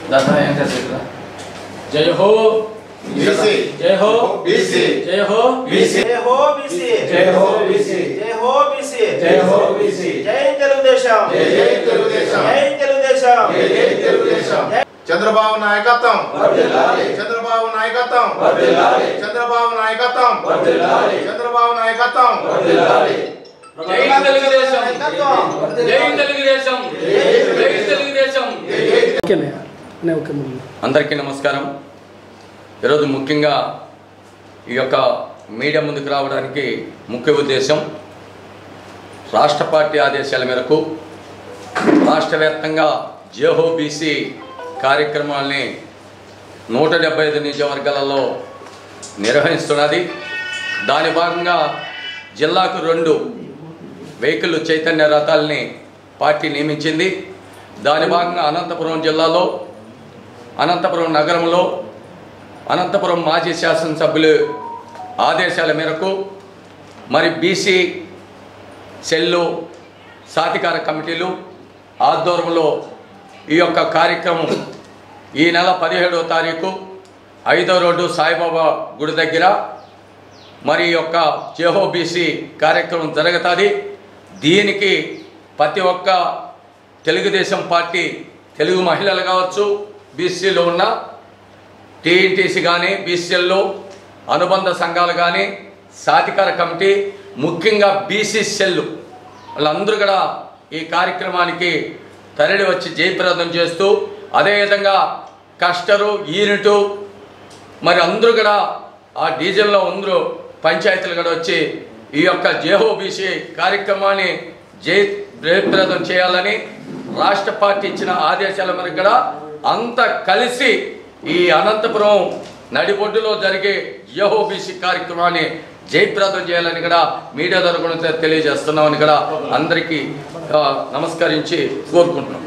जय हो बीसी, जय हो बीसी, जय हो बीसी, जय हो बीसी, जय हो बीसी, जय हो बीसी, जय हो बीसी, जय తెలుగుదేశం, जय తెలుగుదేశం, जय తెలుగుదేశం, जय తెలుగుదేశం। చంద్రబాబు నాయకత్వం వర్ధిల్లాలి, చంద్రబాబు నాయకత్వం వర్ధిల్లాలి, చంద్రబాబు నాయకత్వం వర్ధిల్లాలి, చంద్రబాబు నాయకత్వం వర్ధిల్లాలి। జై తెలుగుదేశం, జై తెలుగుదేశం, జై తెలుగుదేశం। అందరికీ నమస్కారం। ఈరోజు ముఖ్యంగా ఈ యొక్క మీడియా ముందుకు రావడానికి ముఖ్య ఉద్దేశం రాష్ట్ర పార్టీ ఆదేశాల మేరకు రాష్ట్ర వ్యాప్తంగా జేహో బీసీ కార్యక్రమాల్ని 175 నియోజకవర్గాలలో నిర్వహిస్తున్నది। దాని భాగంగా జిల్లాకు 2 వెహికల్ చైతన్య రథాలని పార్టీ నియమించింది। దాని భాగంగా అనంతపురం జిల్లాలో అనంతపురం నగరంలో అనంతపురం మాజీ శాసనసభ్యులు ఆదేశాల మేరకు మరి బీసీ సెల్లు సాధికార కమిటీలు ఆధ్వర్యంలో ఈ యొక్క కార్యక్రమం ఈ నెల 17వ తారీఖు 5వ రోడ్డు సాయిబాబా గుడి దగ్గర మరి ఈ యొక్క జేహో బీసీ కార్యక్రమం జరుగుతుంది। దీనికి ప్రతి ఒక్క తెలుగుదేశం పార్టీ తెలుగు మహిళలు కావచ్చు, బీసీలో ఉన్న టీఎన్టీసీ కానీ, బీసీఎల్లో అనుబంధ సంఘాలు కానీ, సాధికార కమిటీ, ముఖ్యంగా బీసీ సెల్లు వాళ్ళందరూ కూడా ఈ కార్యక్రమానికి తరలి వచ్చి జయప్రదం చేస్తూ, అదేవిధంగా కస్టరు యూనిటు మరి అందరూ కూడా ఆ డీజిల్లో అందరూ పంచాయతీలు కూడా వచ్చి ఈ యొక్క జేహో బీసీ కార్యక్రమాన్ని జయప్రదం చేయాలని రాష్ట్ర పార్టీ ఇచ్చిన ఆదేశాల మేరకు కూడా అంతా కలిసి ఈ అనంతపురం నడిబొడ్డులో జరిగే జేహో బీసీ కార్యక్రమాన్ని జయప్రదం చేయాలని కూడా మీడియా ద్వారా కూడా తెలియజేస్తున్నామని కూడా అందరికీ నమస్కరించి కోరుకుంటున్నాం।